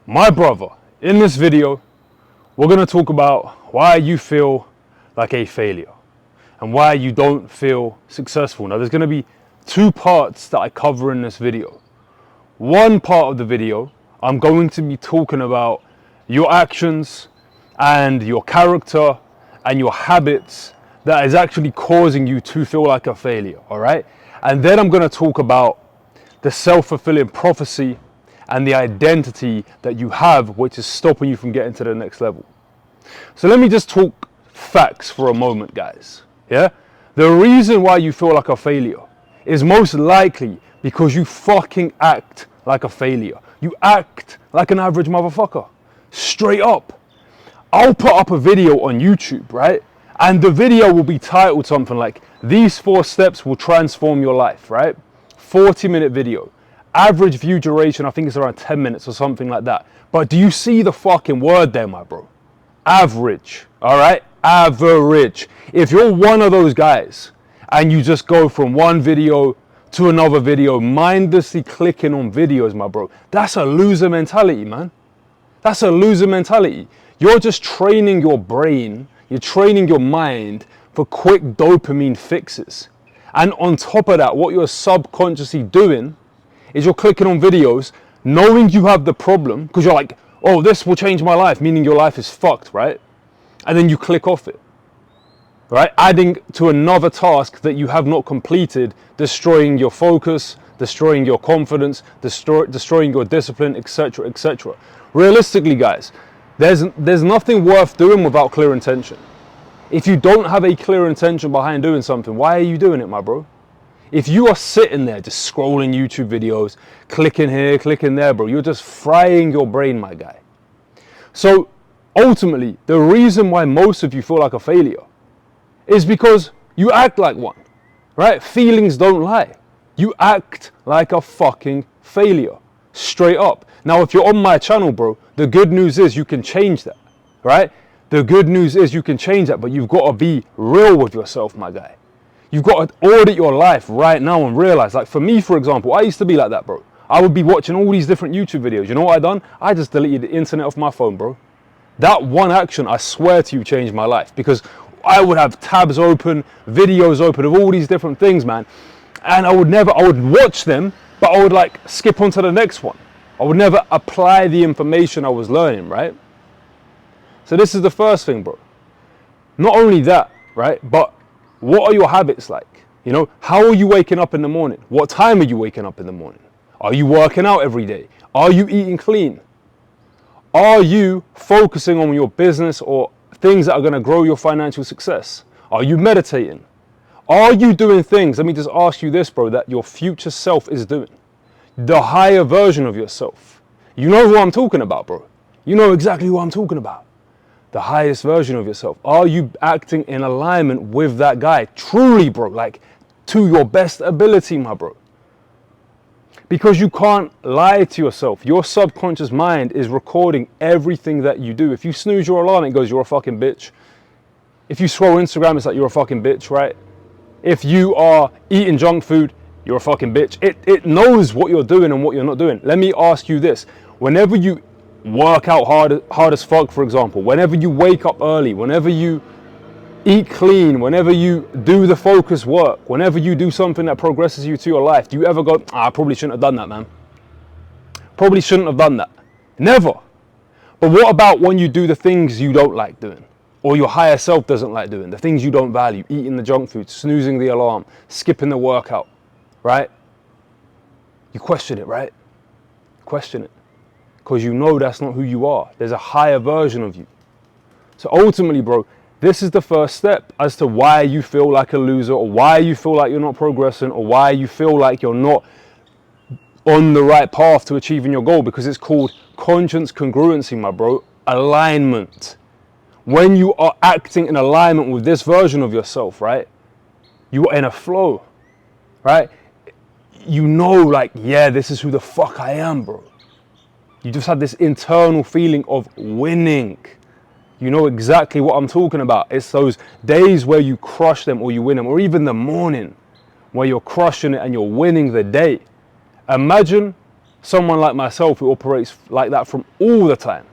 My brother, in this video, we're going to talk about why you feel like a failure and why you don't feel successful. Now, there's going to be two parts that I cover in this video. One part of the video, I'm going to be talking about your actions and your character and your habits that is actually causing you to feel like a failure, all right? And then I'm going to talk about the self-fulfilling prophecy and the identity that you have, which is stopping you from getting to the next level. So let me just talk facts for a moment, guys. Yeah? The reason why you feel like a failure is most likely because you fucking act like a failure. You act like an average motherfucker. Straight up. I'll put up a video on YouTube, right? And the video will be titled something like, "These 4 steps will transform your life," right? 40-minute video. Average view duration, I think it's around 10 minutes or something like that. But do you see the fucking word there, my bro? Average, all right? Average. If you're one of those guys and you just go from one video to another video, mindlessly clicking on videos, my bro, that's a loser mentality, man. That's a loser mentality. You're just training your brain, you're training your mind for quick dopamine fixes. And on top of that, what you're subconsciously doing is you're clicking on videos knowing you have the problem because you're like, oh, this will change my life, meaning your life is fucked, right? And then you click off it, right? Adding to another task that you have not completed, destroying your focus, destroying your confidence, destroying your discipline, etc., etc. Realistically, guys, there's nothing worth doing without clear intention. If you don't have a clear intention behind doing something, why are you doing it, my bro? If you are sitting there just scrolling YouTube videos, clicking here, clicking there, bro, you're just frying your brain, my guy. So ultimately, the reason why most of you feel like a failure is because you act like one, right? Feelings don't lie. You act like a fucking failure, straight up. Now, if you're on my channel, bro, the good news is you can change that, right? The good news is you can change that, but you've got to be real with yourself, my guy. You've got to audit your life right now and realize, like for me, for example, I used to be like that, bro. I would be watching all these different YouTube videos. You know what I done? I just deleted the internet off my phone, bro. That one action, I swear to you, changed my life because I would have tabs open, videos open of all these different things, man. And I would watch them, but I would like skip on to the next one. I would never apply the information I was learning, right? So this is the first thing, bro. Not only that, right, but what are your habits like? You know, how are you waking up in the morning? What time are you waking up in the morning? Are you working out every day? Are you eating clean? Are you focusing on your business or things that are going to grow your financial success? Are you meditating? Are you doing things, let me just ask you this, bro, that your future self is doing? The higher version of yourself. You know who I'm talking about, bro. You know exactly who I'm talking about. The highest version of yourself. Are you acting in alignment with that guy? Truly, bro, like to your best ability, my bro. Because you can't lie to yourself. Your subconscious mind is recording everything that you do. If you snooze your alarm, it goes, you're a fucking bitch. If you scroll Instagram, it's like, you're a fucking bitch, right? If you are eating junk food, you're a fucking bitch. It knows what you're doing and what you're not doing. Let me ask you this. Whenever you work out hard as fuck, for example, whenever you wake up early, whenever you eat clean, whenever you do the focus work, whenever you do something that progresses you to your life, do you ever go, I probably shouldn't have done that, man? Probably shouldn't have done that. Never. But what about when you do the things you don't like doing? Or your higher self doesn't like doing? The things you don't value, eating the junk food, snoozing the alarm, skipping the workout, right? You question it, right? Question it. Because you know that's not who you are. There's a higher version of you. So ultimately, bro, this is the first step as to why you feel like a loser, or why you feel like you're not progressing, or why you feel like you're not on the right path to achieving your goal, because it's called conscience congruency, my bro. Alignment. When you are acting in alignment with this version of yourself, right? You are in a flow, right? You know, like, yeah, this is who the fuck I am, bro. You just have this internal feeling of winning. You know exactly what I'm talking about. It's those days where you crush them or you win them, or even the morning where you're crushing it and you're winning the day. Imagine someone like myself who operates like that from all the time.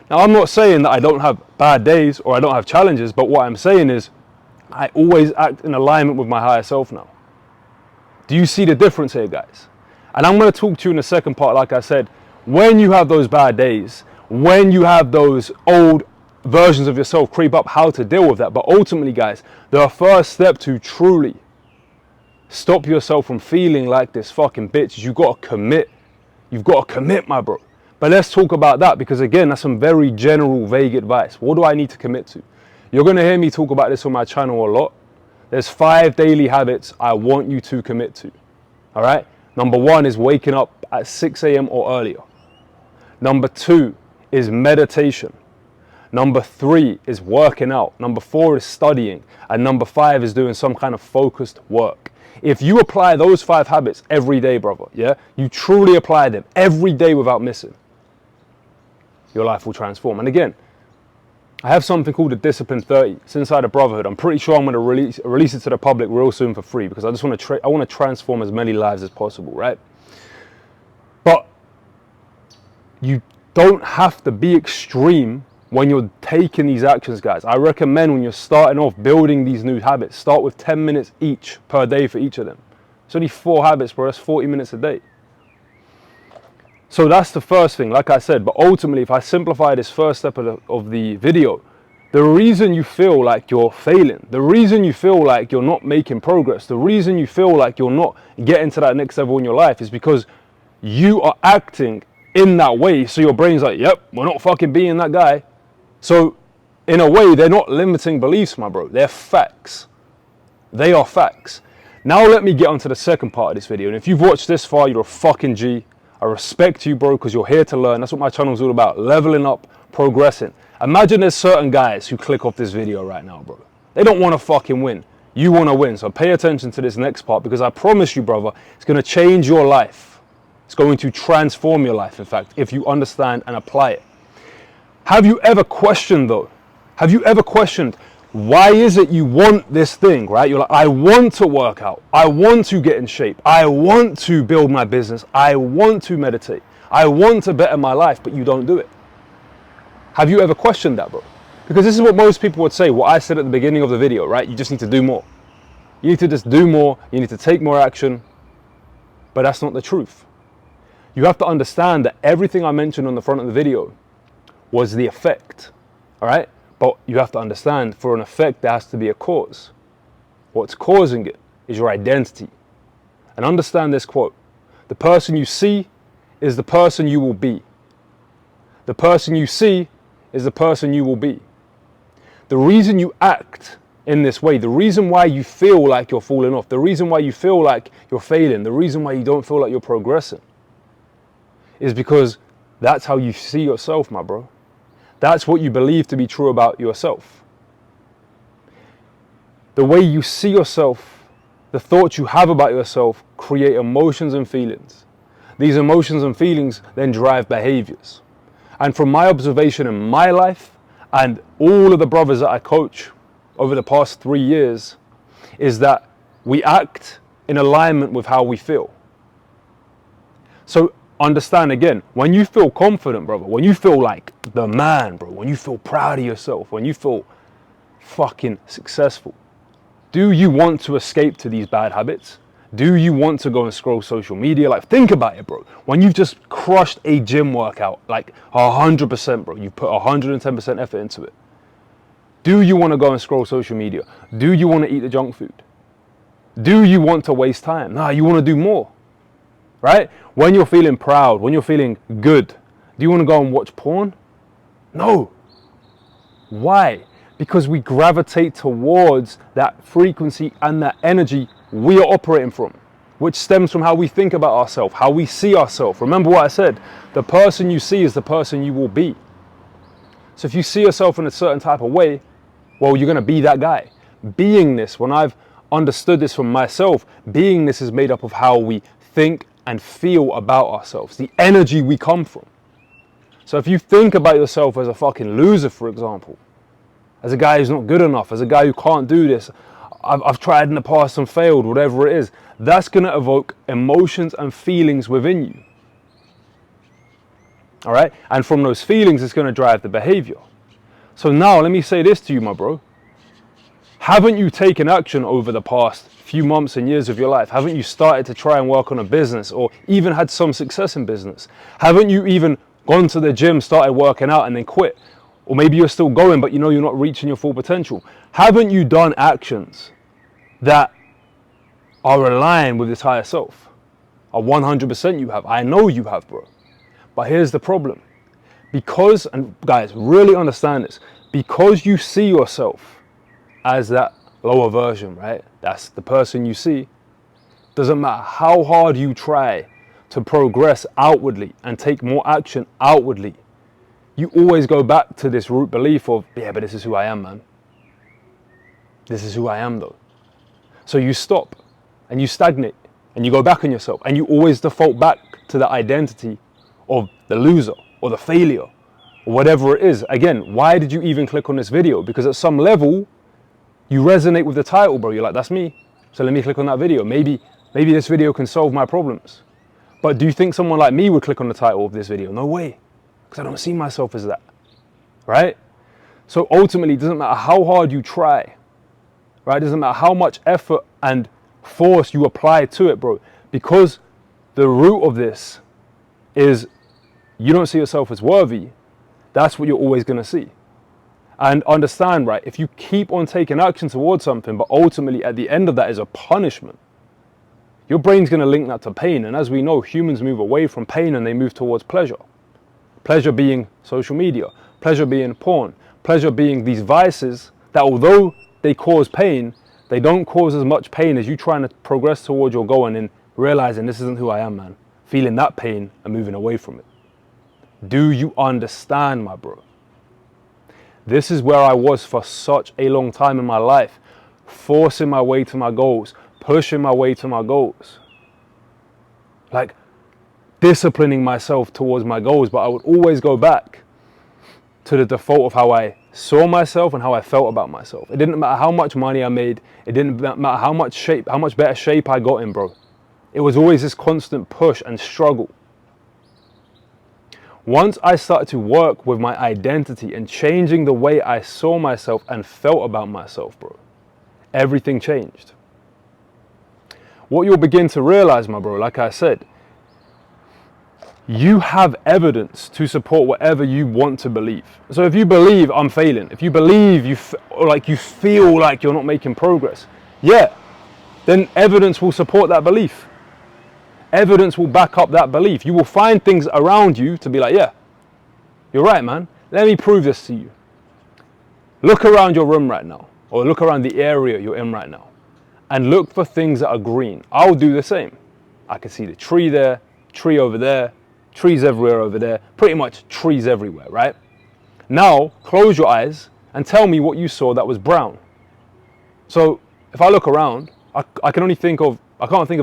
Now, I'm not saying that I don't have bad days or I don't have challenges, but what I'm saying is I always act in alignment with my higher self now. Do you see the difference here, guys? And I'm going to talk to you in the second part, like I said, when you have those bad days, when you have those old versions of yourself creep up, how to deal with that. But ultimately, guys, the first step to truly stop yourself from feeling like this fucking bitch is you got to commit. You've got to commit, my bro. But let's talk about that, because again, that's some very general, vague advice. What do I need to commit to? You're going to hear me talk about this on my channel a lot. There's 5 daily habits I want you to commit to. All right? Number 1 is waking up at 6 a.m. or earlier. Number 2 is meditation. Number 3 is working out. Number 4 is studying. And number 5 is doing some kind of focused work. If you apply those 5 habits every day, brother, yeah, you truly apply them every day without missing, your life will transform. And again, I have something called the Discipline 30. It's inside the Brotherhood. I'm pretty sure I'm going to release it to the public real soon for free, because I just want to transform as many lives as possible, right? But you don't have to be extreme when you're taking these actions, guys. I recommend when you're starting off building these new habits, start with 10 minutes each per day for each of them. It's only 4 habits, bro. That's 40 minutes a day. So that's the first thing, like I said. But ultimately, if I simplify this first step of the video, the reason you feel like you're failing, the reason you feel like you're not making progress, the reason you feel like you're not getting to that next level in your life is because you are acting in that way. So your brain's like, yep, we're not fucking being that guy. So in a way, they're not limiting beliefs, my bro. They're facts. They are facts. Now let me get onto the second part of this video. And if you've watched this far, you're a fucking G. I respect you, bro, because you're here to learn. That's what my channel is all about. Leveling up, progressing. Imagine there's certain guys who click off this video right now, bro. They don't want to fucking win. You want to win. So pay attention to this next part, because I promise you, brother, it's going to change your life. It's going to transform your life, in fact, if you understand and apply it. Have you ever questioned, though? Have you ever questioned, why is it you want this thing, right? You're like, I want to work out. I want to get in shape. I want to build my business. I want to meditate. I want to better my life, but you don't do it. Have you ever questioned that, bro? Because this is what most people would say, what I said at the beginning of the video, right? You just need to do more. You need to just do more. You need to take more action. But that's not the truth. You have to understand that everything I mentioned on the front of the video was the effect, all right? But you have to understand, for an effect, there has to be a cause. What's causing it is your identity. And understand this quote: the person you see is the person you will be. The person you see is the person you will be. The reason you act in this way, the reason why you feel like you're falling off, the reason why you feel like you're failing, the reason why you don't feel like you're progressing, is because that's how you see yourself, my bro. That's what you believe to be true about yourself. The way you see yourself, the thoughts you have about yourself, create emotions and feelings. These emotions and feelings then drive behaviors. And from my observation in my life and all of the brothers that I coach over the past 3 years, is that we act in alignment with how we feel. So understand again, when you feel confident, brother, when you feel like the man, bro, when you feel proud of yourself, when you feel fucking successful, do you want to escape to these bad habits? Do you want to go and scroll social media? Like, think about it, bro. When you've just crushed a gym workout, like 100%, bro, you put 110% effort into it. Do you want to go and scroll social media? Do you want to eat the junk food? Do you want to waste time? Nah, you want to do more. Right? When you're feeling proud, when you're feeling good, do you want to go and watch porn? No. Why? Because we gravitate towards that frequency and that energy we are operating from, which stems from how we think about ourselves, how we see ourselves. Remember what I said, the person you see is the person you will be. So if you see yourself in a certain type of way, well, you're going to be that guy. Beingness, when I've understood this from myself, beingness is made up of how we think and feel about ourselves, the energy we come from. So if you think about yourself as a fucking loser, for example, as a guy who's not good enough, as a guy who can't do this, I've tried in the past and failed, whatever it is, that's going to evoke emotions and feelings within you. All right. And from those feelings, it's going to drive the behavior. So now let me say this to you, my bro. Haven't you taken action over the past few months and years of your life? Haven't you started to try and work on a business, or even had some success in business? Haven't you even gone to the gym, started working out and then quit? Or maybe you're still going, but you know you're not reaching your full potential. Haven't you done actions that are aligned with this higher self? 100% you have. I know you have, bro. But here's the problem. Because, and guys, really understand this, because you see yourself as that lower version, right? That's the person you see. Doesn't matter how hard you try to progress outwardly and take more action outwardly, you always go back to this root belief of, yeah, but this is who I am, man. This is who I am, though. So you stop and you stagnate and you go back on yourself and you always default back to the identity of the loser or the failure or whatever it is. Again, why did you even click on this video? Because at some level, you resonate with the title, bro. You're like, that's me. So let me click on that video. Maybe this video can solve my problems. But do you think someone like me would click on the title of this video? No way. Because I don't see myself as that. Right? So ultimately, it doesn't matter how hard you try. Right? It doesn't matter how much effort and force you apply to it, bro. Because the root of this is you don't see yourself as worthy. That's what you're always going to see. And understand, right, if you keep on taking action towards something, but ultimately at the end of that is a punishment, your brain's going to link that to pain. And as we know, humans move away from pain and they move towards pleasure. Pleasure being social media, pleasure being porn, pleasure being these vices that although they cause pain, they don't cause as much pain as you trying to progress towards your goal and then realizing this isn't who I am, man. Feeling that pain and moving away from it. Do you understand, my bro? This is where I was for such a long time in my life, forcing my way to my goals, pushing my way to my goals. Like disciplining myself towards my goals, but I would always go back to the default of how I saw myself and how I felt about myself. It didn't matter how much money I made. It didn't matter how much better shape I got in, bro. It was always this constant push and struggle. Once I started to work with my identity and changing the way I saw myself and felt about myself, bro, everything changed. What you'll begin to realize, my bro, like I said, you have evidence to support whatever you want to believe. So if you believe I'm failing, if you believe you feel like you're not making progress, yeah, then evidence will support that belief. Evidence will back up that belief. You will find things around you to be like, yeah, you're right, man. Let me prove this to you. Look around your room right now, or look around the area you're in right now, and look for things that are green. I'll do the same. I can see the tree there, tree over there, trees everywhere over there, pretty much trees everywhere, right? Now, close your eyes and tell me what you saw that was brown. So if I look around, I can't think of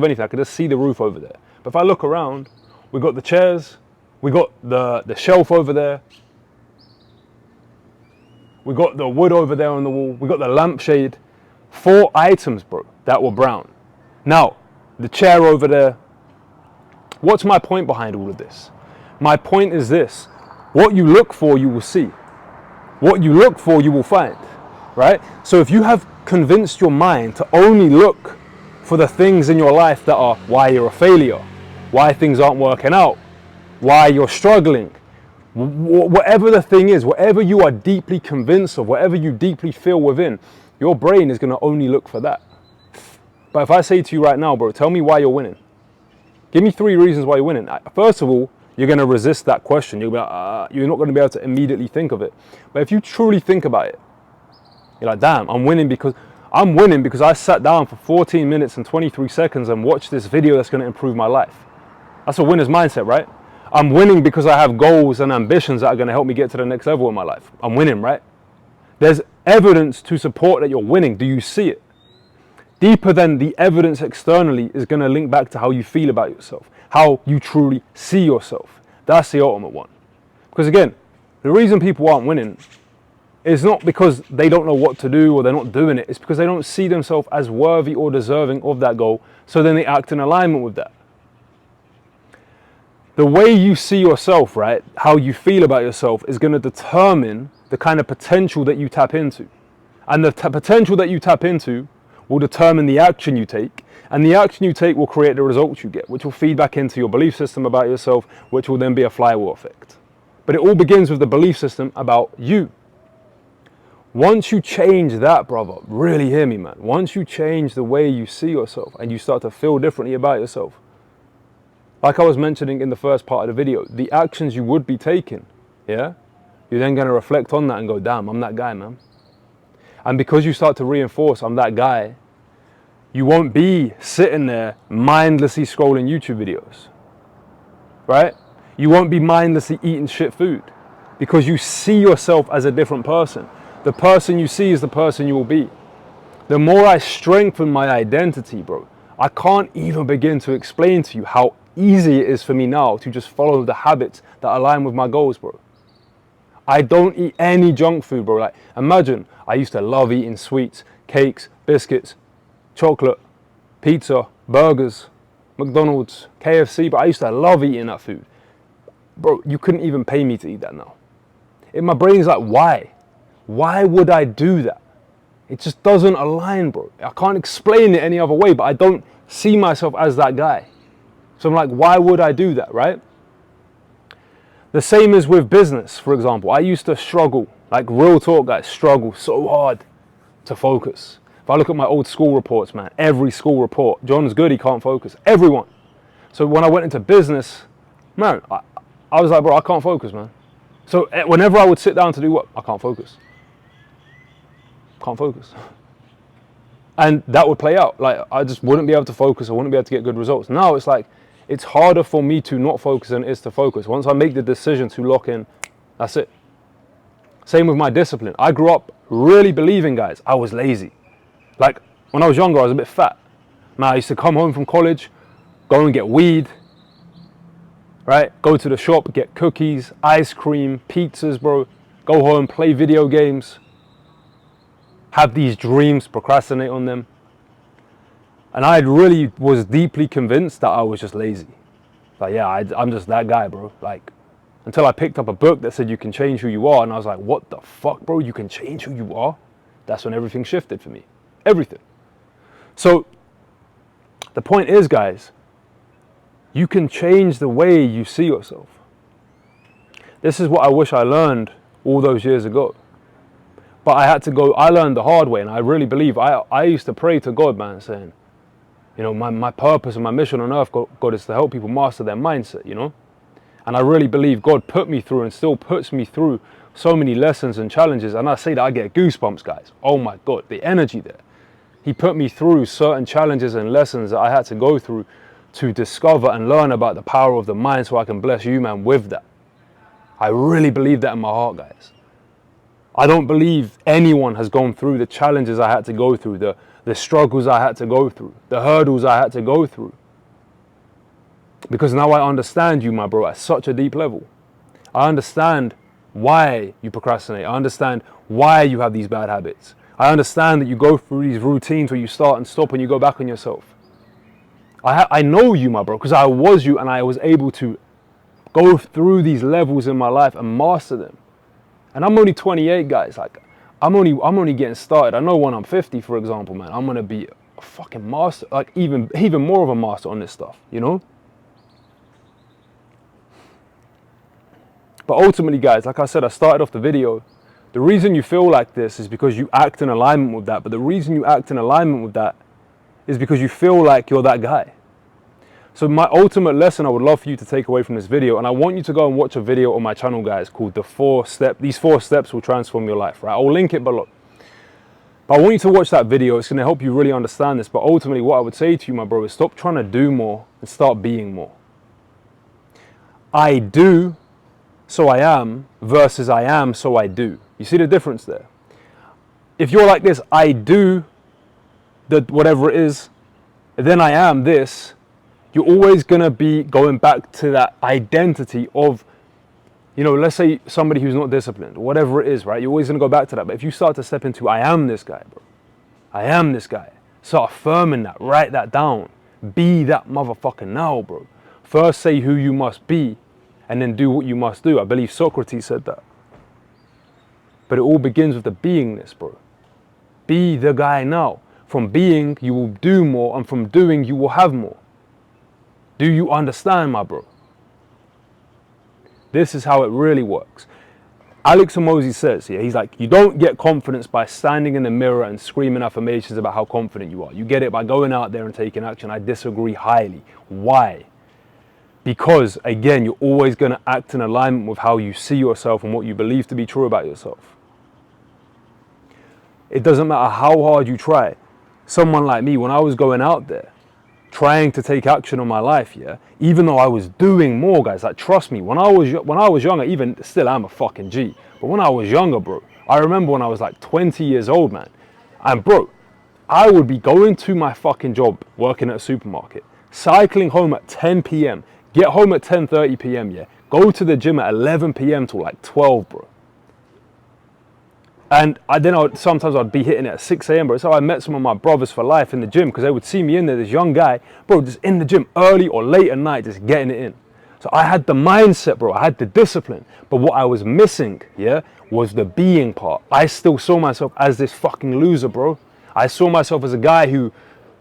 anything. I can just see the roof over there. But if I look around, we got the chairs, we got the shelf over there, we got the wood over there on the wall, we got the lampshade. 4 items, bro, that were brown. Now, the chair over there. What's my point behind all of this? My point is this: what you look for, you will see. What you look for, you will find, right? So if you have convinced your mind to only look for the things in your life that are why you're a failure, why things aren't working out, why you're struggling, whatever the thing is, whatever you are deeply convinced of, whatever you deeply feel within, your brain is going to only look for that. But if I say to you right now, bro, tell me why you're winning. Give me 3 reasons why you're winning. First of all, you're going to resist that question. You're not going to be able to immediately think of it. But if you truly think about it, you're like, damn, I'm winning because I sat down for 14 minutes and 23 seconds and watched this video that's going to improve my life. That's a winner's mindset, right? I'm winning because I have goals and ambitions that are going to help me get to the next level in my life. I'm winning, right? There's evidence to support that you're winning. Do you see it? Deeper than the evidence externally is going to link back to how you feel about yourself, how you truly see yourself. That's the ultimate one. Because again, the reason people aren't winning is not because they don't know what to do or they're not doing it. It's because they don't see themselves as worthy or deserving of that goal. So then they act in alignment with that. The way you see yourself, right, how you feel about yourself is going to determine the kind of potential that you tap into. And the potential that you tap into will determine the action you take. And the action you take will create the results you get, which will feed back into your belief system about yourself, which will then be a flywheel effect. But it all begins with the belief system about you. Once you change that, brother, really hear me, man. Once you change the way you see yourself and you start to feel differently about yourself, like I was mentioning in the first part of the video, the actions you would be taking, yeah, you're then going to reflect on that and go, damn, I'm that guy, man. And because you start to reinforce, I'm that guy, you won't be sitting there mindlessly scrolling YouTube videos, right? You won't be mindlessly eating shit food because you see yourself as a different person. The person you see is the person you will be. The more I strengthen my identity, bro, I can't even begin to explain to you how easy it is for me now to just follow the habits that align with my goals, bro. I don't eat any junk food, bro. Like, imagine, I used to love eating sweets, cakes, biscuits, chocolate, pizza, burgers, McDonald's, KFC, but I used to love eating that food. Bro, you couldn't even pay me to eat that now. In my brain's like, why? Why would I do that? It just doesn't align, bro. I can't explain it any other way, but I don't see myself as that guy. So I'm like, why would I do that, right? The same is with business, for example. I used to struggle, like real talk, guys, struggle so hard to focus. If I look at my old school reports, man, every school report, John's good, he can't focus, everyone. So when I went into business, man, I was like, bro, I can't focus, man. So whenever I would sit down to do what? I can't focus. Can't focus. And that would play out. Like, I just wouldn't be able to focus. I wouldn't be able to get good results. Now it's like, it's harder for me to not focus than it is to focus. Once I make the decision to lock in, that's it. Same with my discipline. I grew up really believing, guys, I was lazy. Like, when I was younger, I was a bit fat. Man, I used to come home from college, go and get weed, right? Go to the shop, get cookies, ice cream, pizzas, bro. Go home, play video games. Have these dreams, procrastinate on them. And I really was deeply convinced that I was just lazy. Like, yeah, I'm just that guy, bro. Like, until I picked up a book that said you can change who you are. And I was like, what the fuck, bro? You can change who you are? That's when everything shifted for me. Everything. So the point is, guys, you can change the way you see yourself. This is what I wish I learned all those years ago. But I learned the hard way, and I really believe, I used to pray to God, man, saying, you know, my purpose and my mission on earth, God, is to help people master their mindset, you know? And I really believe God put me through and still puts me through so many lessons and challenges. And I say that I get goosebumps, guys. Oh my God, the energy there. He put me through certain challenges and lessons that I had to go through to discover and learn about the power of the mind so I can bless you, man, with that. I really believe that in my heart, guys. I don't believe anyone has gone through the challenges I had to go through, the struggles I had to go through, the hurdles I had to go through. Because now I understand you, my bro, at such a deep level. I understand why you procrastinate. I understand why you have these bad habits. I understand that you go through these routines where you start and stop and you go back on yourself. I know you, my bro, because I was you and I was able to go through these levels in my life and master them. And I'm only 28, guys. Like, I'm only getting started. I know when I'm 50, for example, man, I'm gonna be a fucking master, like even more of a master on this stuff, you know? But ultimately, guys, like I said, I started off the video. The reason you feel like this is because you act in alignment with that. But the reason you act in alignment with that is because you feel like you're that guy. So my ultimate lesson I would love for you to take away from this video, and I want you to go and watch a video on my channel, guys, called these 4 steps will transform your life, right? I'll link it below. But I want you to watch that video. It's going to help you really understand this. But ultimately, what I would say to you, my bro, is stop trying to do more and start being more. I do, so I am, versus I am, so I do. You see the difference there? If you're like this, I do whatever it is, then I am this, you're always going to be going back to that identity of, you know, let's say somebody who's not disciplined, whatever it is, right? You're always going to go back to that. But if you start to step into, I am this guy, bro. I am this guy. Start affirming that, write that down. Be that motherfucker now, bro. First say who you must be, and then do what you must do. I believe Socrates said that. But it all begins with the beingness, bro. Be the guy now. From being, you will do more, and from doing, you will have more. Do you understand, my bro? This is how it really works. Alex Hormozi says, yeah, he's like, you don't get confidence by standing in the mirror and screaming affirmations about how confident you are. You get it by going out there and taking action. I disagree highly. Why? Because, again, you're always going to act in alignment with how you see yourself and what you believe to be true about yourself. It doesn't matter how hard you try. Someone like me, when I was going out there, trying to take action on my life, yeah, even though I was doing more, guys, like, trust me, when I was younger, even still, I'm a fucking G, but when I was younger, bro, I remember when I was like 20 years old, man, and bro, I would be going to my fucking job, working at a supermarket, cycling home at 10 p.m., get home at 10:30 p.m., yeah, go to the gym at 11 p.m. till like 12, bro. And sometimes I'd be hitting it at 6 a.m, bro. So I met some of my brothers for life in the gym, because they would see me in there, this young guy, bro, just in the gym early or late at night, just getting it in. So I had the mindset, bro. I had the discipline. But what I was missing, yeah, was the being part. I still saw myself as this fucking loser, bro. I saw myself as a guy who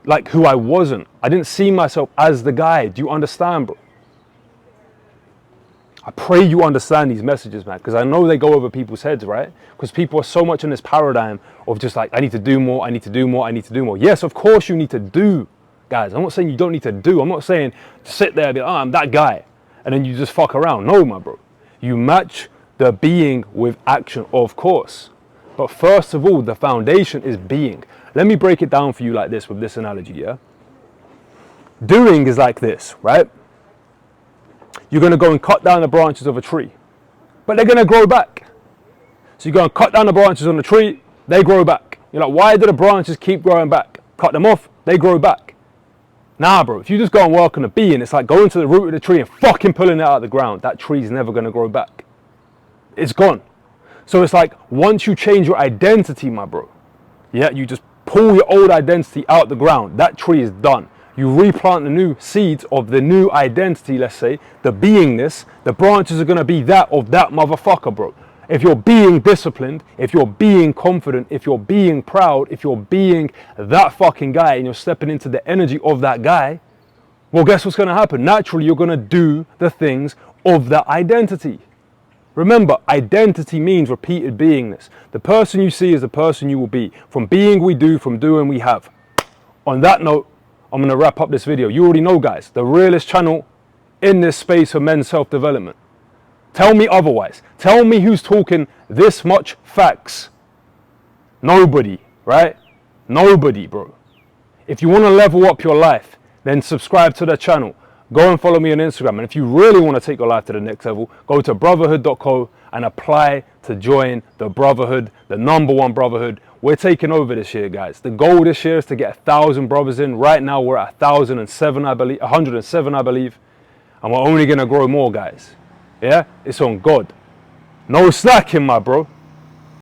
I wasn't. I didn't see myself as the guy. Do you understand, bro? I pray you understand these messages, man, because I know they go over people's heads, right? Because people are so much in this paradigm of just like, I need to do more, I need to do more, I need to do more. Yes, of course you need to do, guys. I'm not saying you don't need to do. I'm not saying sit there and be like, oh, I'm that guy, and then you just fuck around. No, my bro. You match the being with action, of course. But first of all, the foundation is being. Let me break it down for you like this with this analogy, yeah? Doing is like this, right? You're going to go and cut down the branches of a tree, but they're going to grow back. So you go and cut down the branches on the tree, they grow back. You're like, why do the branches keep growing back? Cut them off, they grow back. Nah, bro, if you just go and work on a bee, and it's like going to the root of the tree and fucking pulling it out of the ground, that tree's never going to grow back. It's gone. So it's like, once you change your identity, my bro, yeah, you just pull your old identity out the ground, that tree is done. You replant the new seeds of the new identity, let's say, the beingness, the branches are going to be that of that motherfucker, bro. If you're being disciplined, if you're being confident, if you're being proud, if you're being that fucking guy and you're stepping into the energy of that guy, well, guess what's going to happen? Naturally, you're going to do the things of that identity. Remember, identity means repeated beingness. The person you see is the person you will be. From being we do, from doing we have. On that note, I'm going to wrap up this video. You already know, guys, the realest channel in this space for men's self-development. Tell me otherwise. Tell me who's talking this much facts. Nobody, right? Nobody, bro. If you want to level up your life, then subscribe to the channel. Go and follow me on Instagram. And if you really want to take your life to the next level, go to brotherhood.co and apply to join the brotherhood, the #1 brotherhood. We're taking over this year, guys. The goal this year is to get 1,000 brothers in. Right now, we're at 1,007, I believe, 107, I believe. And we're only going to grow more, guys. Yeah? It's on God. No slacking, my bro.